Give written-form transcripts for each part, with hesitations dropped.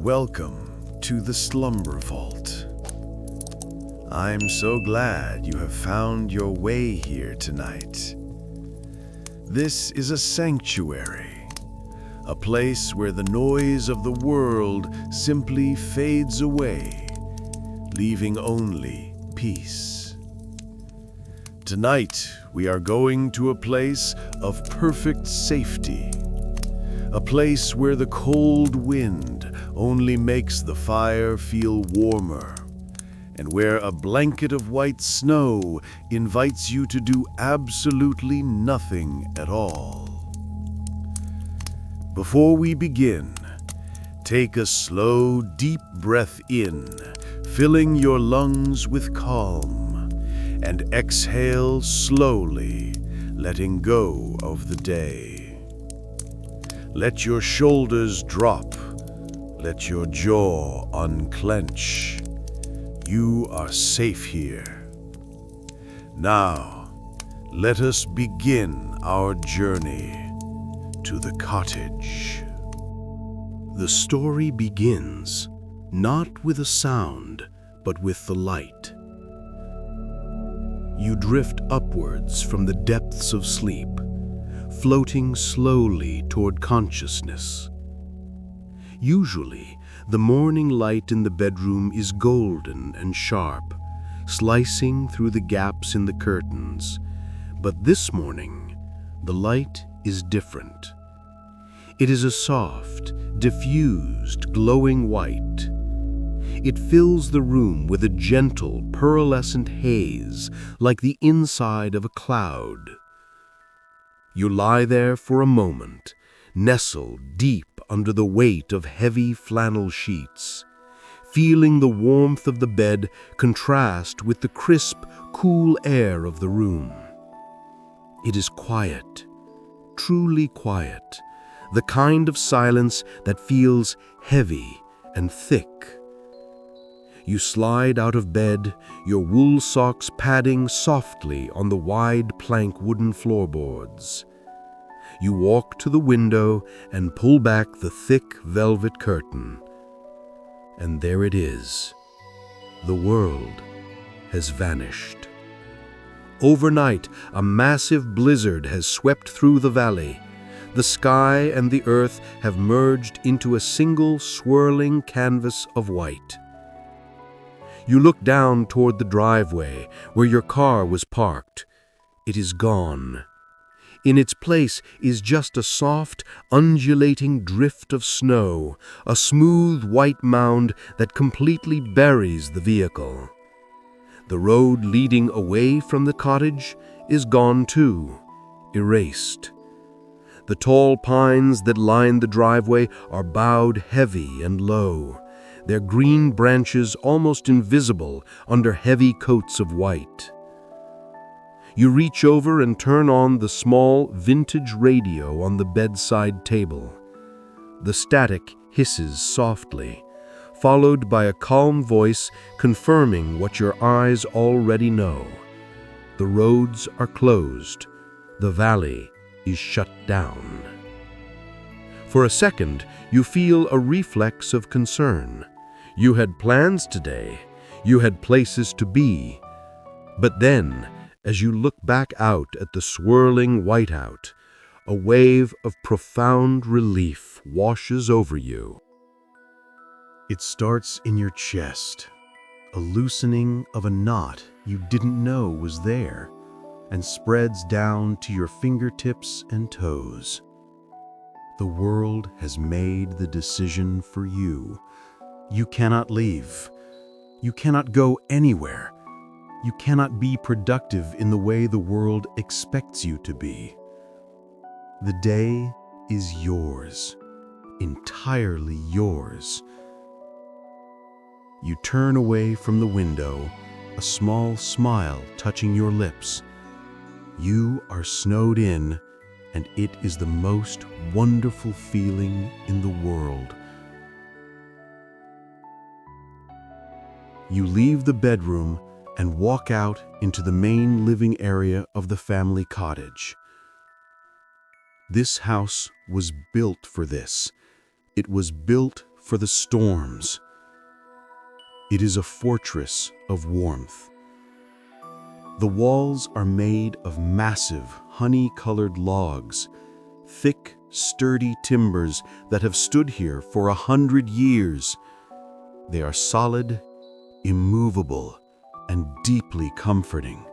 Welcome to the Slumber Vault. I'm so glad you have found your way here tonight. This is a sanctuary, a place where the noise of the world simply fades away, leaving only peace. Tonight, we are going to a place of perfect safety, a place where the cold wind only makes the fire feel warmer, and where a blanket of white snow invites you to do absolutely nothing at all. Before we begin, take a slow, deep breath in, filling your lungs with calm, and exhale slowly, letting go of the day. Let your shoulders drop. Let your jaw unclench. You are safe here. Now, let us begin our journey to the cottage. The story begins not with a sound, but with the light. You drift upwards from the depths of sleep, floating slowly toward consciousness. Usually, the morning light in the bedroom is golden and sharp, slicing through the gaps in the curtains. But this morning, the light is different. It is a soft, diffused, glowing white. It fills the room with a gentle, pearlescent haze, like the inside of a cloud. You lie there for a moment, nestled deep under the weight of heavy flannel sheets, feeling the warmth of the bed contrast with the crisp, cool air of the room. It is quiet, truly quiet, the kind of silence that feels heavy and thick. You slide out of bed, your wool socks padding softly on the wide plank wooden floorboards. You walk to the window and pull back the thick velvet curtain. And there it is. The world has vanished. Overnight, a massive blizzard has swept through the valley. The sky and the earth have merged into a single swirling canvas of white. You look down toward the driveway where your car was parked. It is gone. In its place is just a soft, undulating drift of snow, a smooth white mound that completely buries the vehicle. The road leading away from the cottage is gone too, erased. The tall pines that line the driveway are bowed heavy and low, their green branches almost invisible under heavy coats of white. You reach over and turn on the small vintage radio on the bedside table. The static hisses softly, followed by a calm voice confirming what your eyes already know. The roads are closed. The valley is shut down. For a second, you feel a reflex of concern. You had plans today. You had places to be. But then, as you look back out at the swirling whiteout, a wave of profound relief washes over you. It starts in your chest, a loosening of a knot you didn't know was there, and spreads down to your fingertips and toes. The world has made the decision for you. You cannot leave. You cannot go anywhere. You cannot be productive in the way the world expects you to be. The day is yours, entirely yours. You turn away from the window, a small smile touching your lips. You are snowed in, and it is the most wonderful feeling in the world. You leave the bedroom and walk out into the main living area of the family cottage. This house was built for this. It was built for the storms. It is a fortress of warmth. The walls are made of massive, honey-colored logs, thick, sturdy timbers that have stood here for 100 years. They are solid, immovable, and deeply comforting.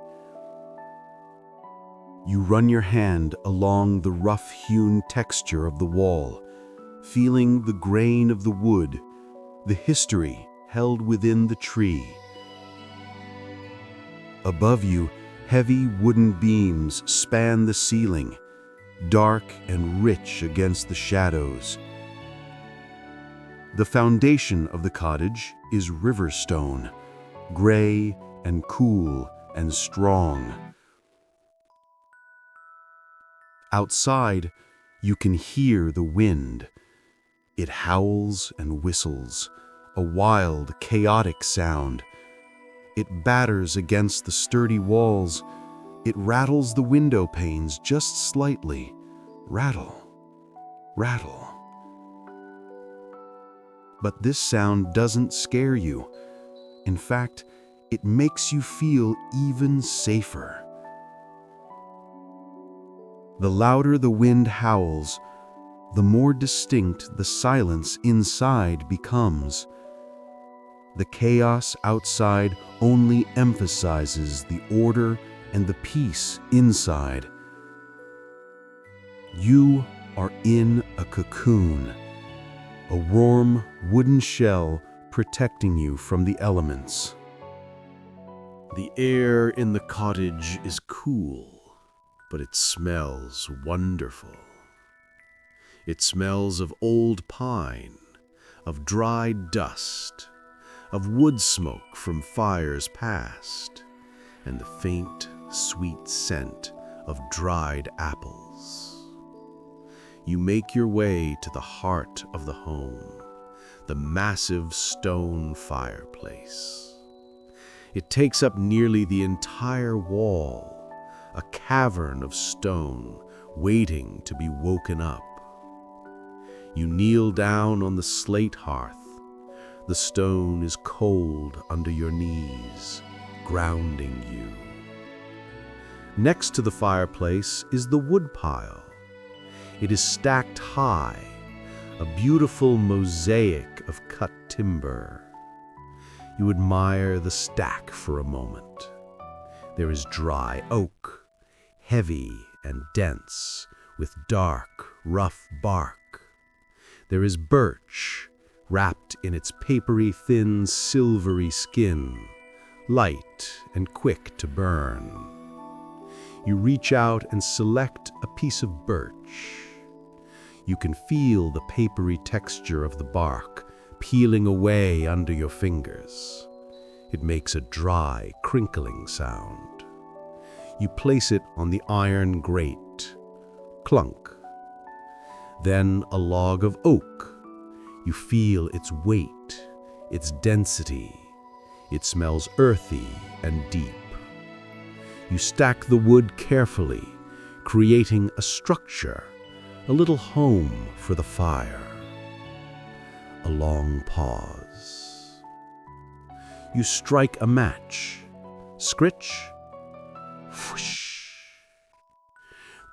You run your hand along the rough-hewn texture of the wall, feeling the grain of the wood, the history held within the tree. Above you, heavy wooden beams span the ceiling, dark and rich against the shadows. The foundation of the cottage is river stone, gray and cool and strong. Outside, you can hear the wind. It howls and whistles, a wild, chaotic sound. It batters against the sturdy walls. It rattles the window panes just slightly. Rattle, rattle. But this sound doesn't scare you. In fact, it makes you feel even safer. The louder the wind howls, the more distinct the silence inside becomes. The chaos outside only emphasizes the order and the peace inside. You are in a cocoon, a warm wooden shell protecting you from the elements. The air in the cottage is cool, but it smells wonderful. It smells of old pine, of dried dust, of wood smoke from fires past, and the faint, sweet scent of dried apples. You make your way to the heart of the home, the massive stone fireplace. It takes up nearly the entire wall, a cavern of stone waiting to be woken up. You kneel down on the slate hearth. The stone is cold under your knees, grounding you. Next to the fireplace is the wood pile. It is stacked high, a beautiful mosaic of cut timber. You admire the stack for a moment. There is dry oak, heavy and dense, with dark, rough bark. There is birch, wrapped in its papery, thin, silvery skin, light and quick to burn. You reach out and select a piece of birch. You can feel the papery texture of the bark peeling away under your fingers. It makes a dry, crinkling sound. You place it on the iron grate. Clunk. Then a log of oak. You feel its weight, its density. It smells earthy and deep. You stack the wood carefully, creating a structure, a little home for the fire. A long pause. You strike a match. Scritch. Whoosh.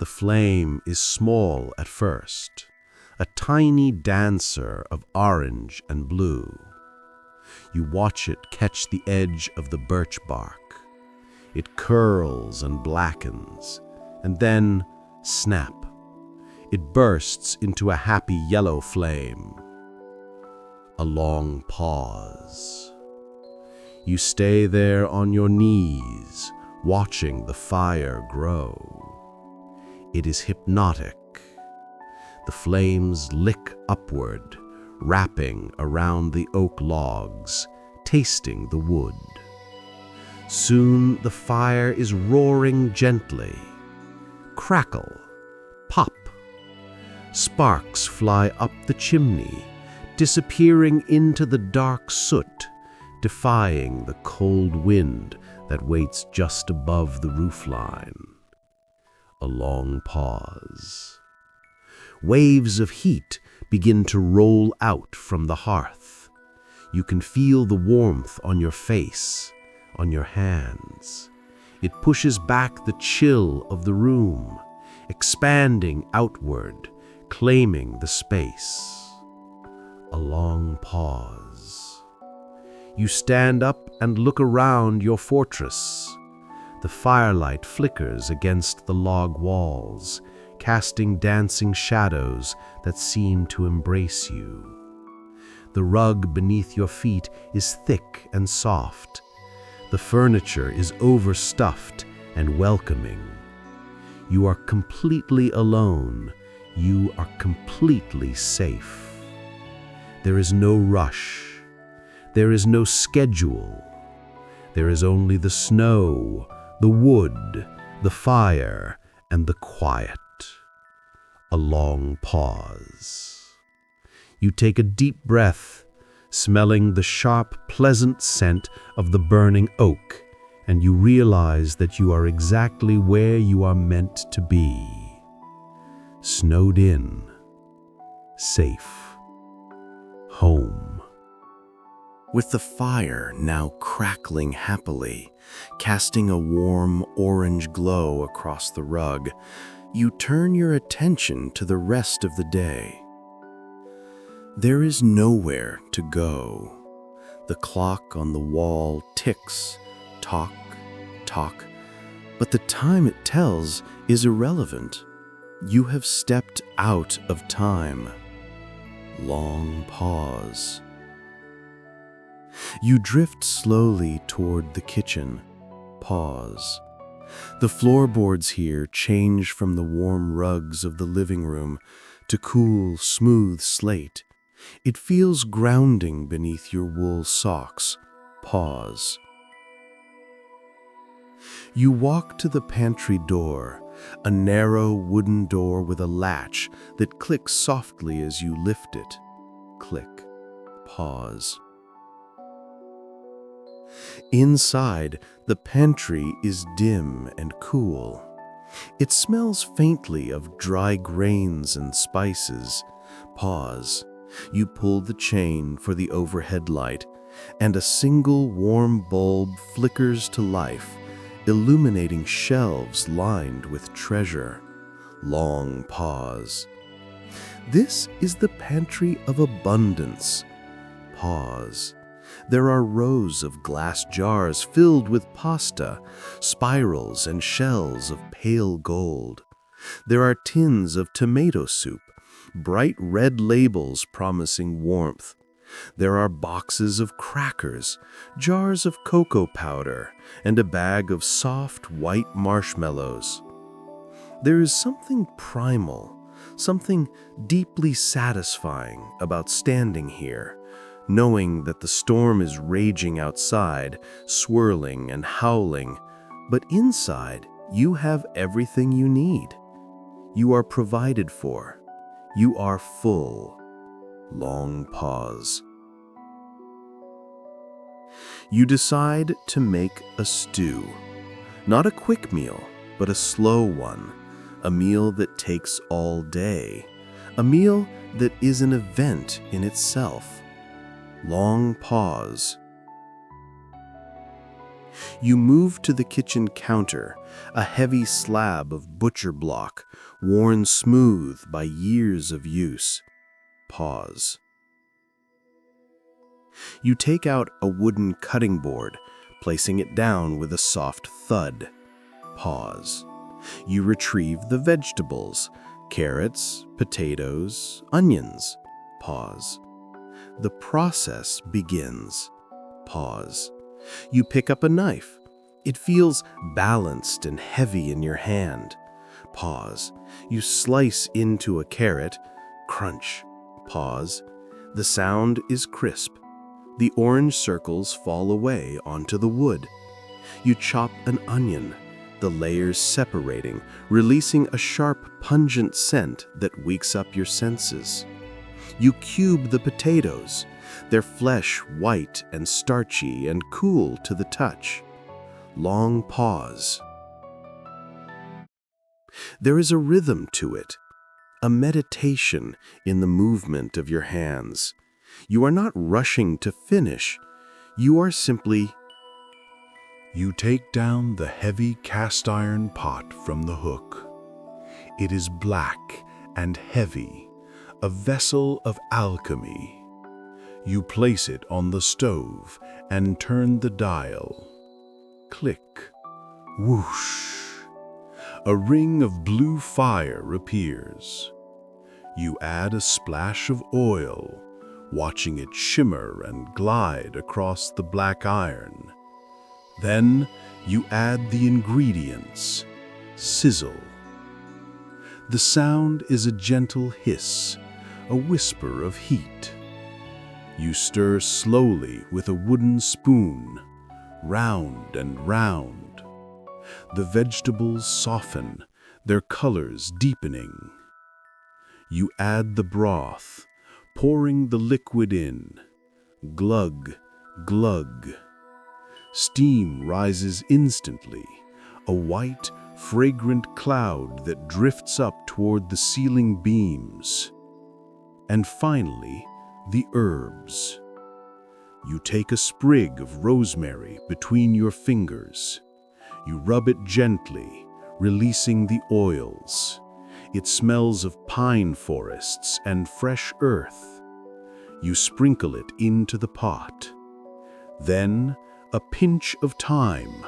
The flame is small at first, a tiny dancer of orange and blue. You watch it catch the edge of the birch bark. It curls and blackens, and then snap. It bursts into a happy yellow flame. A long pause. You stay there on your knees, watching the fire grow. It is hypnotic. The flames lick upward, wrapping around the oak logs, tasting the wood. Soon the fire is roaring gently. Crackle, pop. Sparks fly up the chimney, disappearing into the dark soot, defying the cold wind that waits just above the roofline. A long pause. Waves of heat begin to roll out from the hearth. You can feel the warmth on your face, on your hands. It pushes back the chill of the room, expanding outward, claiming the space. A long pause. You stand up and look around your fortress. The firelight flickers against the log walls, casting dancing shadows that seem to embrace you. The rug beneath your feet is thick and soft. The furniture is overstuffed and welcoming. You are completely alone. You are completely safe. There is no rush. There is no schedule. There is only the snow, the wood, the fire, and the quiet. A long pause. You take a deep breath, smelling the sharp, pleasant scent of the burning oak, and you realize that you are exactly where you are meant to be. Snowed in, safe, home. With the fire now crackling happily, casting a warm orange glow across the rug, you turn your attention to the rest of the day. There is nowhere to go. The clock on the wall ticks, tock, tock, but the time it tells is irrelevant. You have stepped out of time. Long pause. You drift slowly toward the kitchen. Pause. The floorboards here change from the warm rugs of the living room to cool, smooth slate. It feels grounding beneath your wool socks. Pause. You walk to the pantry door, a narrow wooden door with a latch that clicks softly as you lift it. Click. Pause. Inside, the pantry is dim and cool. It smells faintly of dry grains and spices. Pause. You pull the chain for the overhead light, and a single warm bulb flickers to life, illuminating shelves lined with treasure. Long pause. This is the pantry of abundance. Pause. There are rows of glass jars filled with pasta, spirals and shells of pale gold. There are tins of tomato soup, bright red labels promising warmth. There are boxes of crackers, jars of cocoa powder, and a bag of soft white marshmallows. There is something primal, something deeply satisfying about standing here, knowing that the storm is raging outside, swirling and howling, but inside you have everything you need. You are provided for. You are full. Long pause. You decide to make a stew. Not a quick meal, but a slow one. A meal that takes all day. A meal that is an event in itself. Long pause. You move to the kitchen counter, a heavy slab of butcher block, worn smooth by years of use. Pause. You take out a wooden cutting board, placing it down with a soft thud. Pause. You retrieve the vegetables, carrots, potatoes, onions. Pause. The process begins. Pause. You pick up a knife. It feels balanced and heavy in your hand. Pause. You slice into a carrot. Crunch. Pause. The sound is crisp. The orange circles fall away onto the wood. You chop an onion, the layers separating, releasing a sharp, pungent scent that wakes up your senses. You cube the potatoes, their flesh white and starchy and cool to the touch. Long pause. There is a rhythm to it, a meditation in the movement of your hands. You are not rushing to finish. You are simply... You take down the heavy cast iron pot from the hook. It is black and heavy, a vessel of alchemy. You place it on the stove and turn the dial. Click. Whoosh. A ring of blue fire appears. You add a splash of oil, watching it shimmer and glide across the black iron. Then you add the ingredients. Sizzle. The sound is a gentle hiss, a whisper of heat. You stir slowly with a wooden spoon, round and round. The vegetables soften, their colors deepening. You add the broth, pouring the liquid in. Glug, glug. Steam rises instantly, a white, fragrant cloud that drifts up toward the ceiling beams. And finally, the herbs. You take a sprig of rosemary between your fingers. You rub it gently, releasing the oils. It smells of pine forests and fresh earth. You sprinkle it into the pot. Then, a pinch of thyme,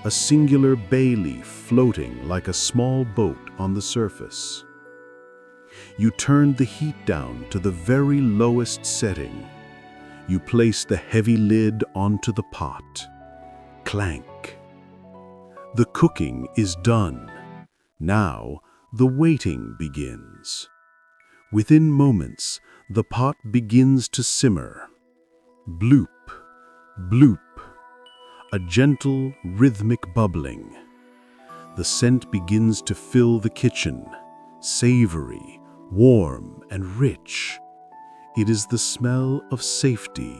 a singular bay leaf floating like a small boat on the surface. You turn the heat down to the very lowest setting. You place the heavy lid onto the pot. Clank. The cooking is done. Now, the waiting begins. Within moments, the pot begins to simmer. Bloop, bloop. A gentle, rhythmic bubbling. The scent begins to fill the kitchen, savory, warm, and rich. It is the smell of safety.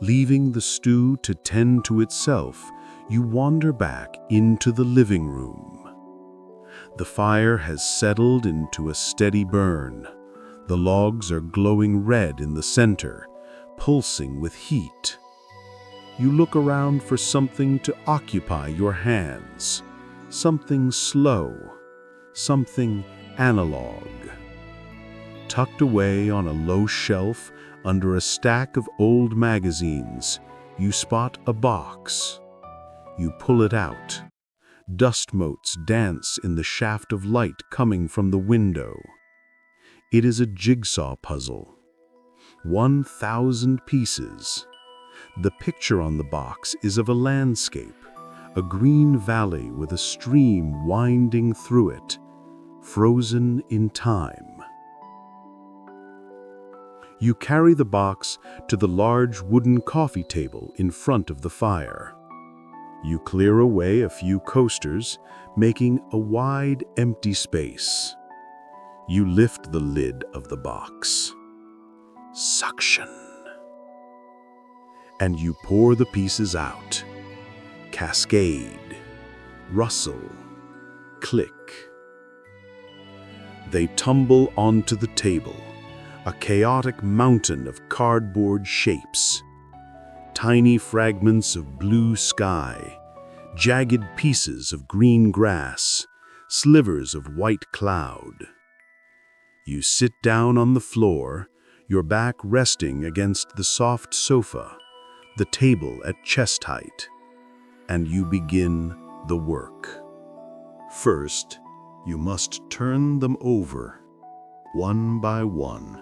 Leaving the stew to tend to itself, you wander back into the living room. The fire has settled into a steady burn. The logs are glowing red in the center, pulsing with heat. You look around for something to occupy your hands, something slow, something analog. Tucked away on a low shelf under a stack of old magazines, you spot a box. You pull it out. Dust motes dance in the shaft of light coming from the window. It is a jigsaw puzzle. 1,000 pieces. The picture on the box is of a landscape, a green valley with a stream winding through it, frozen in time. You carry the box to the large wooden coffee table in front of the fire. You clear away a few coasters, making a wide, empty space. You lift the lid of the box. Suction. And you pour the pieces out. Cascade. Rustle. Click. They tumble onto the table, a chaotic mountain of cardboard shapes. Tiny fragments of blue sky, jagged pieces of green grass, slivers of white cloud. You sit down on the floor, your back resting against the soft sofa, the table at chest height, and you begin the work. First, you must turn them over, one by one.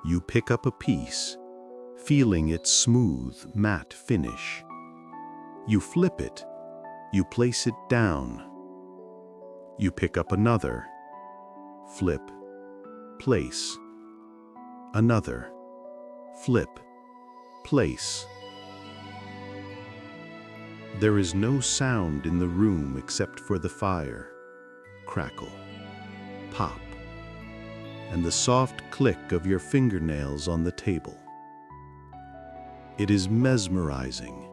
You pick up a piece, feeling its smooth, matte finish. You flip it. You place it down. You pick up another. Flip. Place. Another. Flip. Place. There is no sound in the room except for the fire. Crackle. Pop. And the soft click of your fingernails on the table. It is mesmerizing.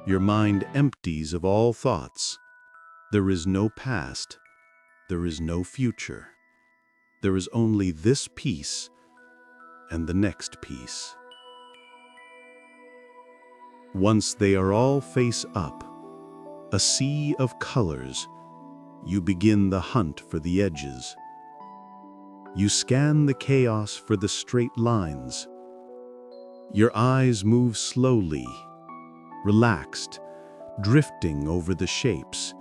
Your mind empties of all thoughts. There is no past. There is no future. There is only this piece and the next piece. Once they are all face up, a sea of colors, you begin the hunt for the edges. You scan the chaos for the straight lines. Your eyes move slowly, relaxed, drifting over the shapes.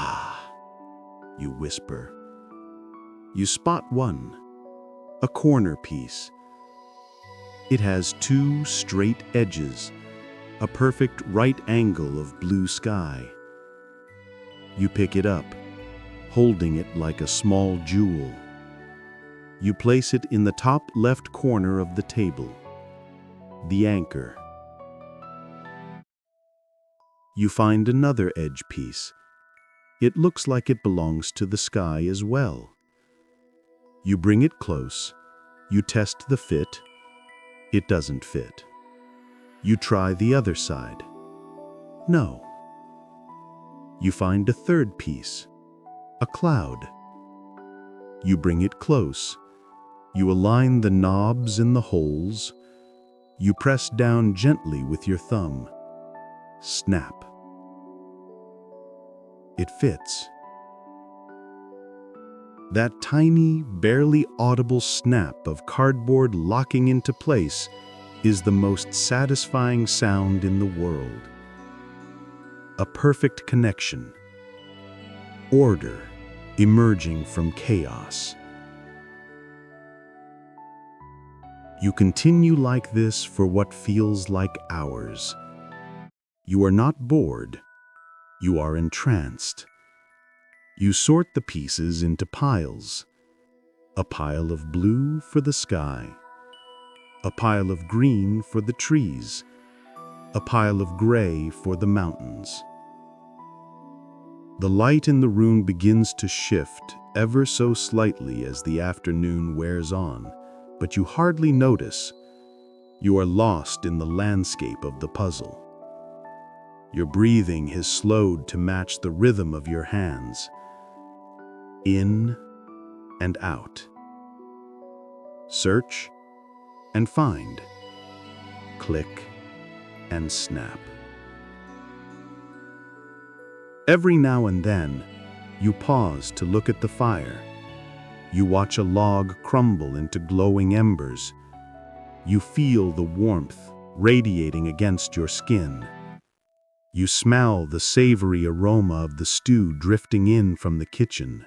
Ah, you whisper. You spot one, a corner piece. It has two straight edges, a perfect right angle of blue sky. You pick it up, holding it like a small jewel. You place it in the top left corner of the table, the anchor. You find another edge piece. It looks like it belongs to the sky as well. You bring it close. You test the fit. It doesn't fit. You try the other side. No. You find a third piece, a cloud. You bring it close. You align the knobs in the holes. You press down gently with your thumb. Snap. It fits. That tiny, barely audible snap of cardboard locking into place is the most satisfying sound in the world. A perfect connection. Order emerging from chaos. You continue like this for what feels like hours. You are not bored. You are entranced. You sort the pieces into piles. A pile of blue for the sky. A pile of green for the trees. A pile of gray for the mountains. The light in the room begins to shift ever so slightly as the afternoon wears on, but you hardly notice. You are lost in the landscape of the puzzle. Your breathing has slowed to match the rhythm of your hands. In and out. Search and find. Click and snap. Every now and then, you pause to look at the fire. You watch a log crumble into glowing embers. You feel the warmth radiating against your skin. You smell the savory aroma of the stew drifting in from the kitchen.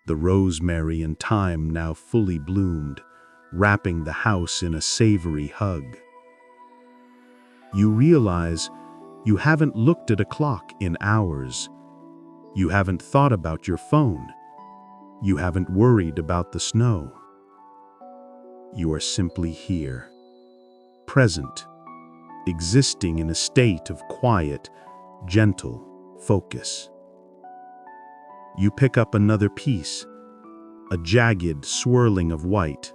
The rosemary and thyme now fully bloomed, wrapping the house in a savory hug. You realize you haven't looked at a clock in hours. You haven't thought about your phone. You haven't worried about the snow. You are simply here, present, existing in a state of quiet, gentle focus. You pick up another piece, a jagged swirling of white.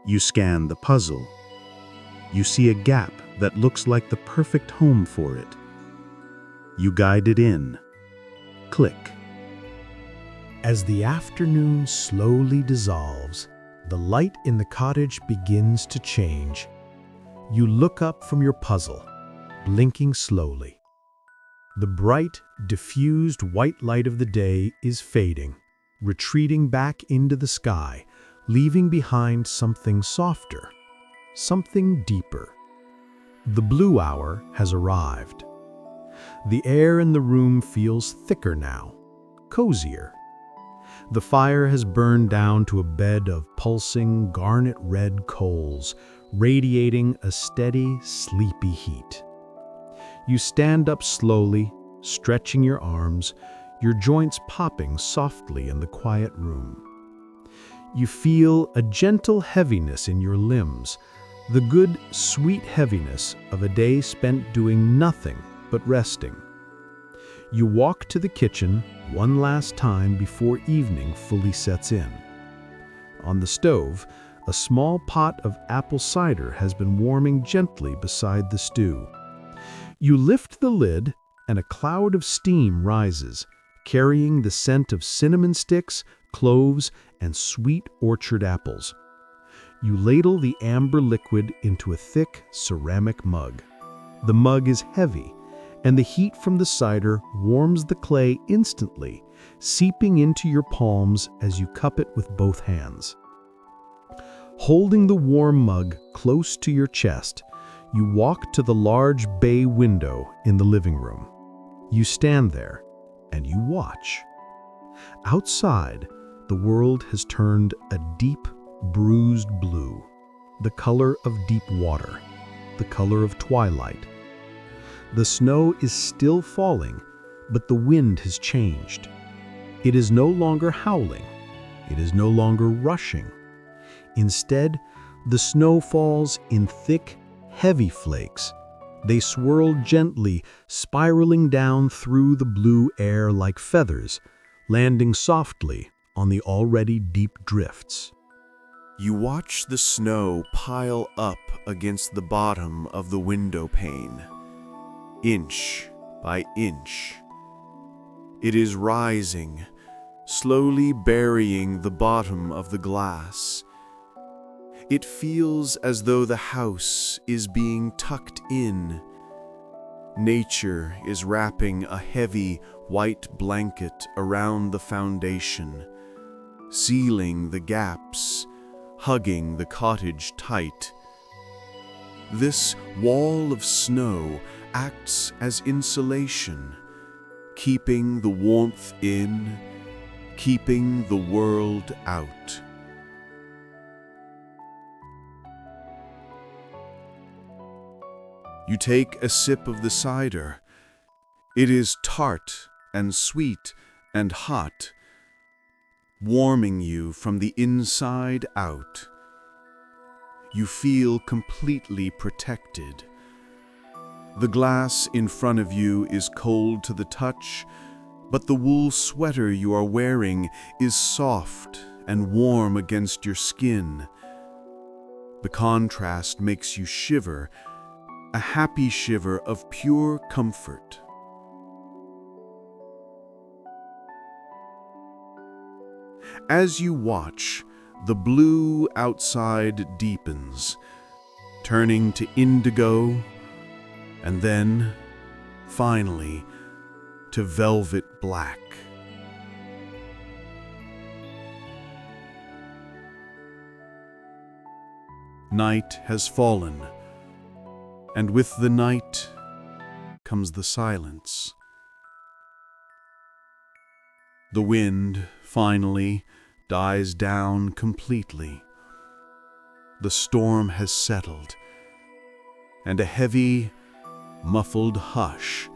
You scan the puzzle. You see a gap that looks like the perfect home for it. You guide it in. Click. As the afternoon slowly dissolves, the light in the cottage begins to change. You look up from your puzzle, blinking slowly. The bright, diffused white light of the day is fading, retreating back into the sky, leaving behind something softer, something deeper. The blue hour has arrived. The air in the room feels thicker now, cozier. The fire has burned down to a bed of pulsing garnet-red coals, radiating a steady, sleepy heat. You stand up slowly, stretching your arms, your joints popping softly in the quiet room. You feel a gentle heaviness in your limbs, the good, sweet heaviness of a day spent doing nothing but resting. You walk to the kitchen one last time before evening fully sets in. On the stove, a small pot of apple cider has been warming gently beside the stew. You lift the lid and a cloud of steam rises, carrying the scent of cinnamon sticks, cloves, and sweet orchard apples. You ladle the amber liquid into a thick ceramic mug. The mug is heavy, and the heat from the cider warms the clay instantly, seeping into your palms as you cup it with both hands. Holding the warm mug close to your chest, you walk to the large bay window in the living room. You stand there, and you watch. Outside, the world has turned a deep, bruised blue, the color of deep water, the color of twilight. The snow is still falling, but the wind has changed. It is no longer howling. It is no longer rushing. Instead, the snow falls in thick, heavy flakes. They swirl gently, spiraling down through the blue air like feathers, landing softly on the already deep drifts. You watch the snow pile up against the bottom of the window pane, inch by inch. It is rising, slowly burying the bottom of the glass. It feels as though the house is being tucked in. Nature is wrapping a heavy white blanket around the foundation, sealing the gaps, hugging the cottage tight. This wall of snow acts as insulation, keeping the warmth in, keeping the world out. You take a sip of the cider. It is tart and sweet and hot, warming you from the inside out. You feel completely protected. The glass in front of you is cold to the touch, but the wool sweater you are wearing is soft and warm against your skin. The contrast makes you shiver, a happy shiver of pure comfort. As you watch, the blue outside deepens, turning to indigo, and then, finally, to velvet black. Night has fallen, and with the night comes the silence. The wind, finally, dies down completely. The storm has settled, and a heavy, muffled hush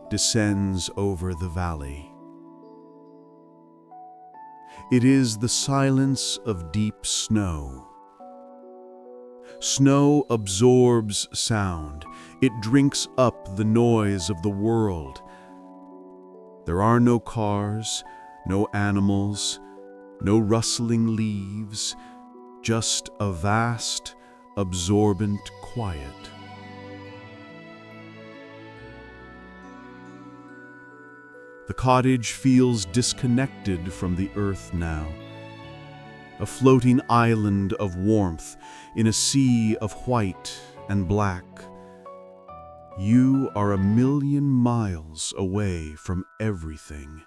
descends over the valley. It is the silence of deep snow. Snow absorbs sound. It drinks up the noise of the world. There are no cars, no animals, no rustling leaves, just a vast, absorbent quiet. The cottage feels disconnected from the earth now, a floating island of warmth in a sea of white and black. You are 1,000,000 miles away from everything.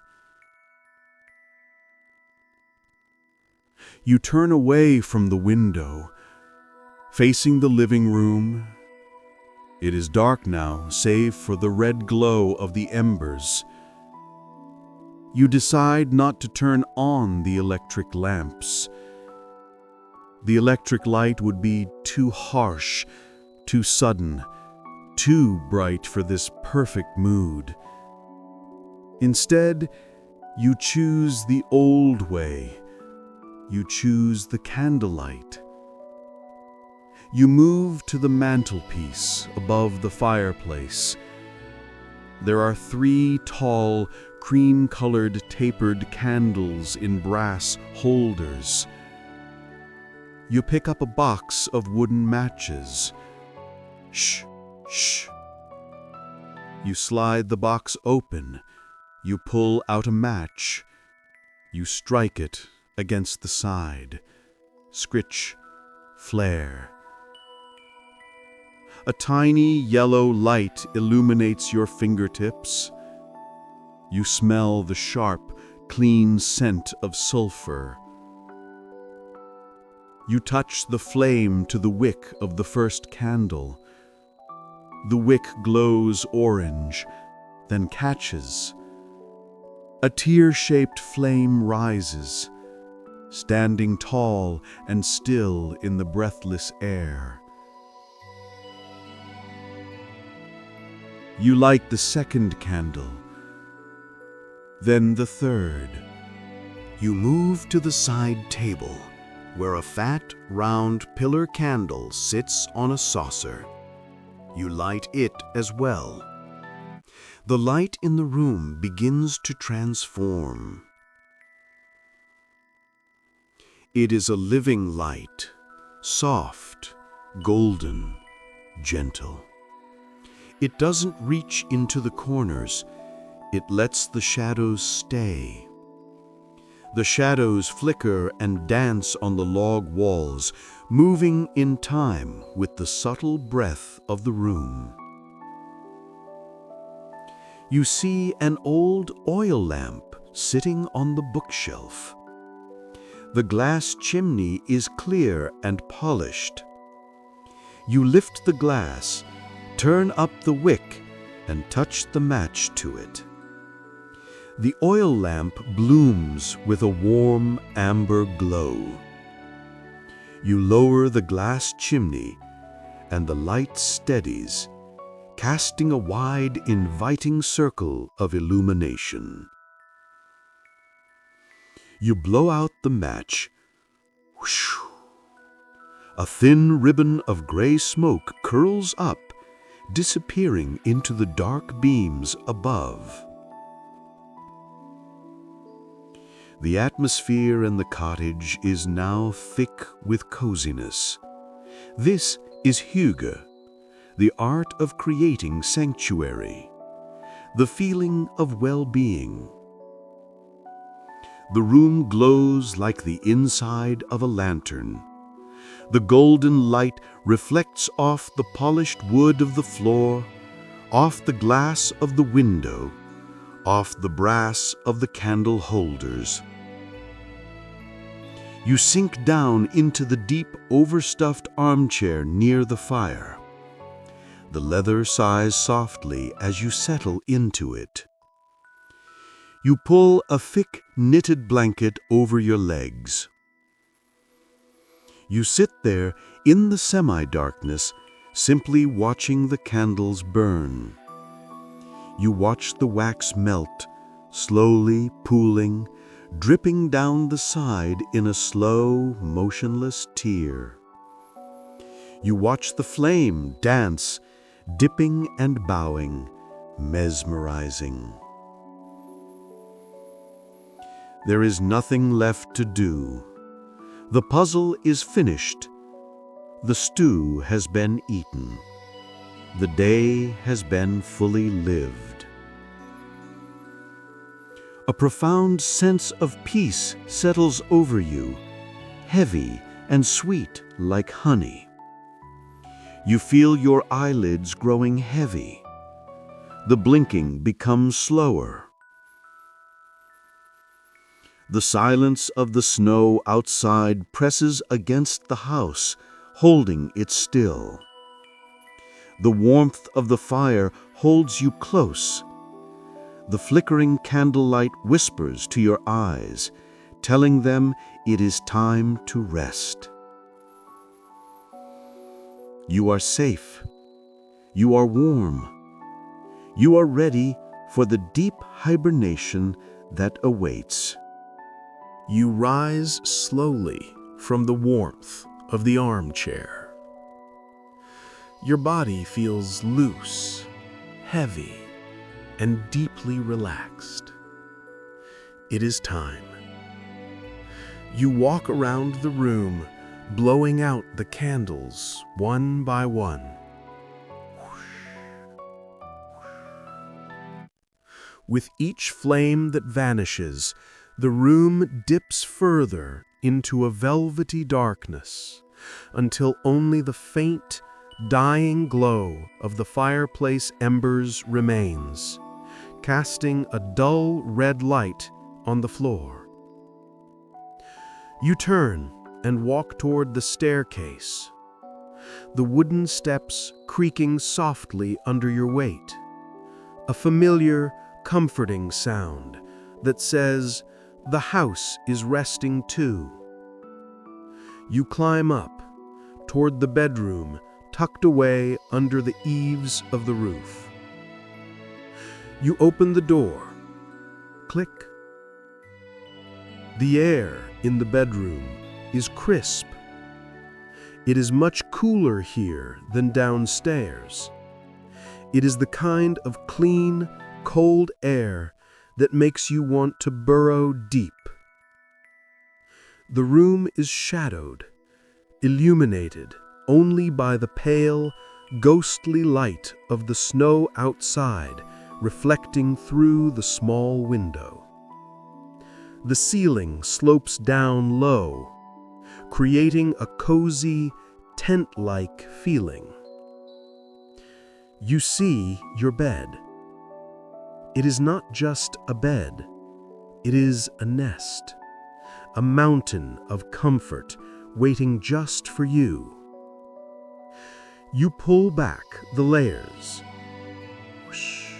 You turn away from the window, facing the living room. It is dark now, save for the red glow of the embers. You decide not to turn on the electric lamps. The electric light would be too harsh, too sudden, too bright for this perfect mood. Instead, you choose the old way. You choose the candlelight. You move to the mantelpiece above the fireplace. There are 3 tall, cream-colored tapered candles in brass holders. You pick up a box of wooden matches. Shh, shh. You slide the box open. You pull out a match. You strike it against the side. Scritch, flare. A tiny yellow light illuminates your fingertips. You smell the sharp, clean scent of sulfur. You touch the flame to the wick of the first candle. The wick glows orange, then catches. A tear-shaped flame rises, standing tall and still in the breathless air. You light the second candle, then the third. You move to the side table, where a fat, round pillar candle sits on a saucer. You light it as well. The light in the room begins to transform. It is a living light, soft, golden, gentle. It doesn't reach into the corners. It lets the shadows stay. The shadows flicker and dance on the log walls, moving in time with the subtle breath of the room. You see an old oil lamp sitting on the bookshelf. The glass chimney is clear and polished. You lift the glass, turn up the wick, and touch the match to it. The oil lamp blooms with a warm amber glow. You lower the glass chimney, and the light steadies, casting a wide, inviting circle of illumination. You blow out the match. Whoosh! A thin ribbon of gray smoke curls up, disappearing into the dark beams above. The atmosphere in the cottage is now thick with coziness. This is Hygge, the art of creating sanctuary, the feeling of well-being. The room glows like the inside of a lantern. The golden light reflects off the polished wood of the floor, off the glass of the window, off the brass of the candle holders. You sink down into the deep, overstuffed armchair near the fire. The leather sighs softly as you settle into it. You pull a thick, knitted blanket over your legs. You sit there in the semi-darkness, simply watching the candles burn. You watch the wax melt, slowly pooling, dripping down the side in a slow, motionless tear. You watch the flame dance, dipping and bowing, mesmerizing. There is nothing left to do. The puzzle is finished. The stew has been eaten. The day has been fully lived. A profound sense of peace settles over you, heavy and sweet like honey. You feel your eyelids growing heavy. The blinking becomes slower. The silence of the snow outside presses against the house, holding it still. The warmth of the fire holds you close. The flickering candlelight whispers to your eyes, telling them it is time to rest. You are safe. You are warm. You are ready for the deep hibernation that awaits. You rise slowly from the warmth of the armchair. Your body feels loose, heavy, and deeply relaxed. It is time. You walk around the room, blowing out the candles one by one. With each flame that vanishes, the room dips further into a velvety darkness, until only the faint, dying glow of the fireplace embers remains, casting a dull red light on the floor. You turn and walk toward the staircase, the wooden steps creaking softly under your weight, a familiar, comforting sound that says, "The house is resting too." You climb up toward the bedroom tucked away under the eaves of the roof. You open the door. Click. The air in the bedroom is crisp. It is much cooler here than downstairs. It is the kind of clean, cold air that makes you want to burrow deep. The room is shadowed, illuminated only by the pale, ghostly light of the snow outside reflecting through the small window. The ceiling slopes down low, creating a cozy, tent-like feeling. You see your bed. It is not just a bed, it is a nest, a mountain of comfort waiting just for you. You pull back the layers. Whoosh.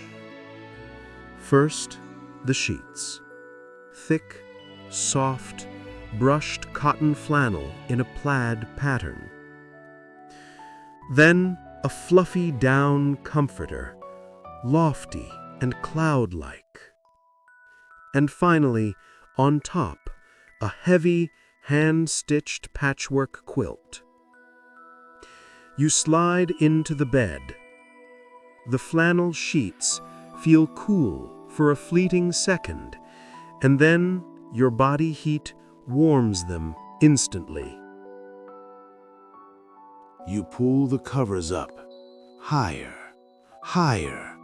First, the sheets. Thick, soft, brushed cotton flannel in a plaid pattern. Then, a fluffy down comforter, lofty and cloud-like. And finally, on top, a heavy, hand-stitched patchwork quilt. You slide into the bed. The flannel sheets feel cool for a fleeting second, and then your body heat warms them instantly. You pull the covers up, higher, higher,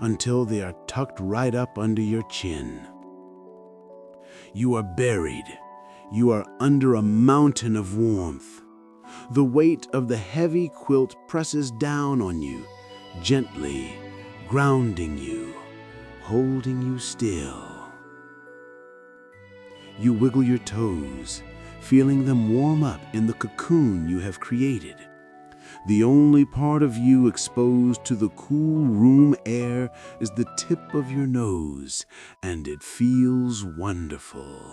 until they are tucked right up under your chin. You are buried. You are under a mountain of warmth. The weight of the heavy quilt presses down on you, gently, grounding you, holding you still. You wiggle your toes, feeling them warm up in the cocoon you have created. The only part of you exposed to the cool room air is the tip of your nose, and it feels wonderful.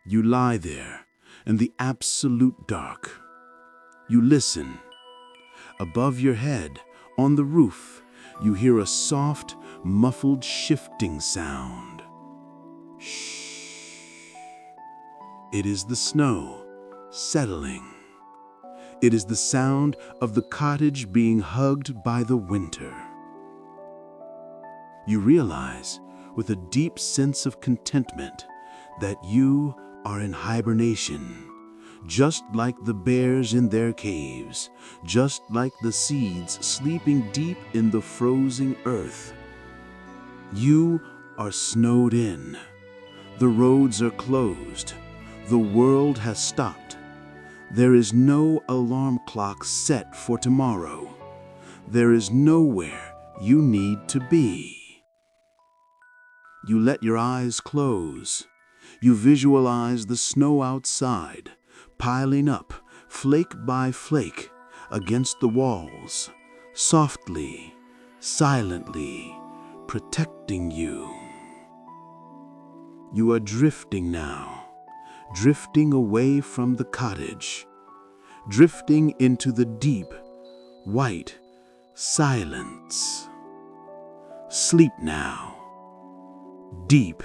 You lie there in the absolute dark. You listen. Above your head, on the roof, you hear a soft, muffled shifting sound. Shh. It is the snow settling. It is the sound of the cottage being hugged by the winter. You realize, with a deep sense of contentment, that you are in hibernation, just like the bears in their caves, just like the seeds sleeping deep in the frozen earth. You are snowed in. The roads are closed. The world has stopped. There is no alarm clock set for tomorrow. There is nowhere you need to be. You let your eyes close. You visualize the snow outside, piling up, flake by flake, against the walls, softly, silently, protecting you. You are drifting now, drifting away from the cottage, drifting into the deep, white silence. Sleep now. Deep,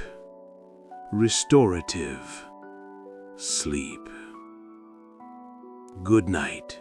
restorative sleep. Good night.